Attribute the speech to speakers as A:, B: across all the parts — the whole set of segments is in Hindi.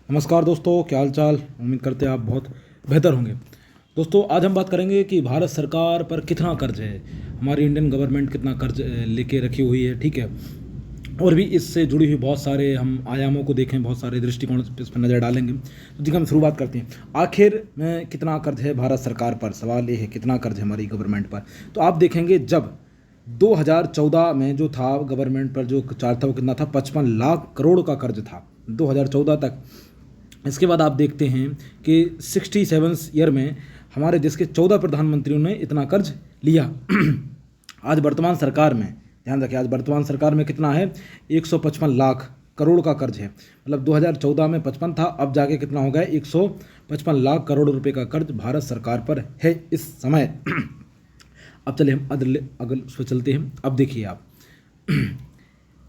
A: नमस्कार दोस्तों, क्या हाल चाल। उम्मीद करते हैं आप बहुत बेहतर होंगे। दोस्तों, आज हम बात करेंगे कि भारत सरकार पर कितना कर्ज है, हमारी इंडियन गवर्नमेंट कितना कर्ज लेके रखी हुई है। ठीक है, और भी इससे जुड़ी हुई बहुत सारे हम आयामों को देखें, बहुत सारे दृष्टिकोण इस पर नज़र डालेंगे। तो ठीक है, हम शुरुआत करते हैं। आखिर में कितना कर्ज है भारत सरकार पर, सवाल ये है कितना कर्ज है हमारी गवर्नमेंट पर। तो आप देखेंगे जब 2014 में जो था गवर्नमेंट पर जो चार्ज था वो कितना था, 55 लाख करोड़ का कर्ज था 2014 तक। इसके बाद आप देखते हैं कि 67 ईयर में हमारे देश के 14 प्रधानमंत्रियों ने इतना कर्ज लिया। आज वर्तमान सरकार में, ध्यान रखिए, आज वर्तमान सरकार में कितना है, 155 लाख करोड़ का कर्ज है। मतलब 2014 में 55 था, अब जाके कितना हो गया, 155 लाख करोड़ रुपए का कर्ज भारत सरकार पर है इस समय। अब चले हम अगले उस पर चलते हैं। अब देखिए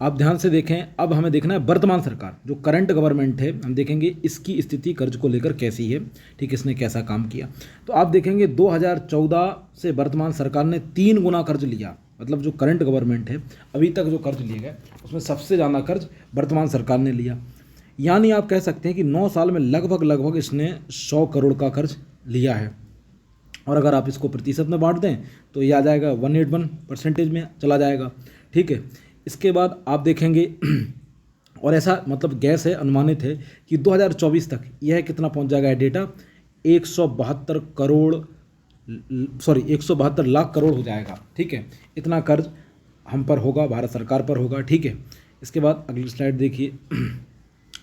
A: आप ध्यान से देखें, अब हमें देखना है वर्तमान सरकार जो करंट गवर्नमेंट है, हम देखेंगे इसकी स्थिति कर्ज को लेकर कैसी है। ठीक है, इसने कैसा काम किया। तो आप देखेंगे 2014 से वर्तमान सरकार ने 3 गुना कर्ज लिया। मतलब जो करंट गवर्नमेंट है अभी तक जो कर्ज लिए गए उसमें सबसे ज़्यादा कर्ज वर्तमान सरकार ने लिया। यानी आप कह सकते हैं कि 9 साल में लगभग इसने 100 करोड़ का कर्ज लिया है। और अगर आप इसको प्रतिशत में बांट दें तो ये आ जाएगा 181% में चला जाएगा। ठीक है, इसके बाद आप देखेंगे और ऐसा मतलब गैस है, अनुमानित है कि 2024 तक यह कितना पहुंच जाएगा डेटा, 172 लाख करोड़ हो जाएगा। ठीक है, इतना कर्ज हम पर होगा, भारत सरकार पर होगा। ठीक है, इसके बाद अगली स्लाइड देखिए।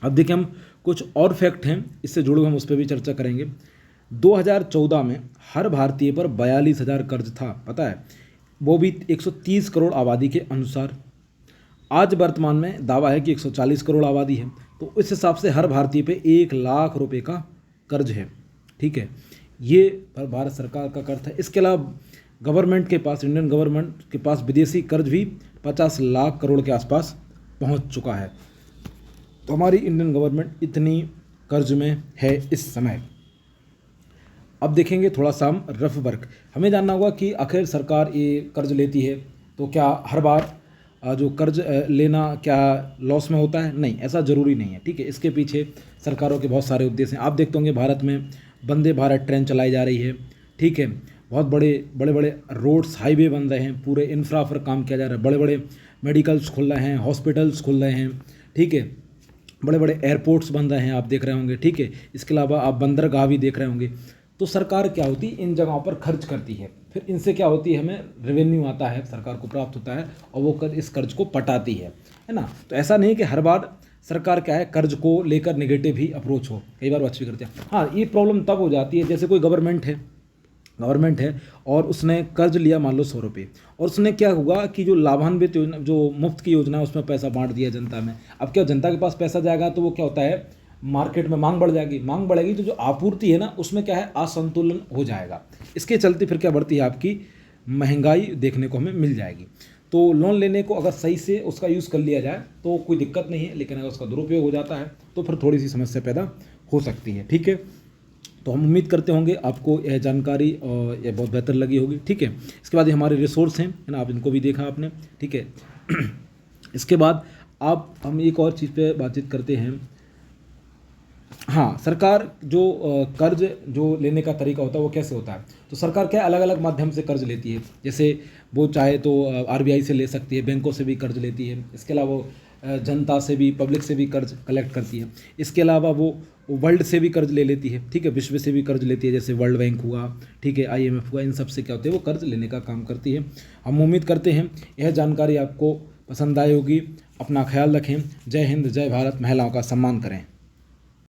A: अब देखिए हम कुछ और फैक्ट हैं इससे जुड़े हुए, हम उस पर भी चर्चा करेंगे। 2014 में हर भारतीय पर 42,000 कर्ज था, पता है, वो भी 130 करोड़ आबादी के अनुसार। आज वर्तमान में दावा है कि 140 करोड़ आबादी है, तो इस हिसाब से हर भारतीय पे 1 लाख रुपए का कर्ज है। ठीक है, ये भारत सरकार का कर्ज है। इसके अलावा गवर्नमेंट के पास, इंडियन गवर्नमेंट के पास विदेशी कर्ज भी 50 लाख करोड़ के आसपास पहुंच चुका है। तो हमारी इंडियन गवर्नमेंट इतनी कर्ज में है इस समय। अब देखेंगे थोड़ा सा हम रफ वर्क, हमें जानना होगा कि आखिर सरकार ये कर्ज लेती है तो क्या हर बार जो कर्ज लेना क्या लॉस में होता है? नहीं, ऐसा ज़रूरी नहीं है। ठीक है, इसके पीछे सरकारों के बहुत सारे उद्देश्य हैं। आप देखते होंगे भारत में वंदे भारत ट्रेन चलाई जा रही है। ठीक है, बहुत बड़े रोड्स, हाईवे बन रहे हैं, पूरे इंफ्रा पर काम किया जा रहा है, बड़े बड़े मेडिकल्स खुल रहे हैं, हॉस्पिटल्स खुल रहे हैं। ठीक है, बड़े बड़े एयरपोर्ट्स बन रहे हैं, आप देख रहे होंगे। ठीक है, इसके अलावा आप बंदरगाह भी देख रहे होंगे। तो सरकार क्या होती है, इन जगहों पर खर्च करती है, फिर इनसे क्या होती है, हमें रेवेन्यू आता है, सरकार को प्राप्त होता है और वो इस कर्ज को पटाती है ना। तो ऐसा नहीं कि हर बार सरकार क्या है कर्ज को लेकर नेगेटिव ही अप्रोच हो, कई बार वो अच्छी करते हैं। हाँ, ये प्रॉब्लम तब हो जाती है जैसे कोई गवर्नमेंट है और उसने कर्ज लिया मान लो 100 रुपये, और उसने क्या हुआ कि जो लाभान्वित योजना, जो मुफ्त की योजना है, उसमें पैसा बांट दिया जनता में। अब क्या जनता के पास पैसा जाएगा तो वो क्या होता है, मार्केट में मांग बढ़ जाएगी, मांग बढ़ेगी तो जो आपूर्ति है ना उसमें क्या है, असंतुलन हो जाएगा। इसके चलते फिर क्या बढ़ती है, आपकी महंगाई देखने को हमें मिल जाएगी। तो लोन लेने को अगर सही से उसका यूज़ कर लिया जाए तो कोई दिक्कत नहीं है, लेकिन अगर उसका दुरुपयोग हो जाता है तो फिर थोड़ी सी समस्या पैदा हो सकती है। ठीक है, तो हम उम्मीद करते होंगे आपको यह जानकारी और यह बहुत बेहतर लगी होगी। ठीक है, इसके बाद ये हमारे रिसोर्स हैं, है ना, आप इनको भी देखा आपने। ठीक है, इसके बाद हम एक और चीज़ पे बातचीत करते हैं। हाँ, सरकार जो कर्ज जो लेने का तरीका होता है वो कैसे होता है, तो सरकार क्या अलग अलग माध्यम से कर्ज लेती है। जैसे वो चाहे तो आरबीआई से ले सकती है, बैंकों से भी कर्ज लेती है। इसके अलावा वो जनता से भी, पब्लिक से भी कर्ज कलेक्ट करती है। इसके अलावा वो वर्ल्ड से भी कर्ज ले लेती है। ठीक है, विश्व से भी कर्ज लेती है, जैसे वर्ल्ड बैंक हुआ, ठीक है, IMF हुआ, इन सब से क्या होते हैं, वो कर्ज लेने का काम करती है। हम उम्मीद करते हैं यह जानकारी आपको पसंद आई होगी। अपना ख्याल रखें। जय हिंद, जय भारत, महिलाओं का सम्मान करें।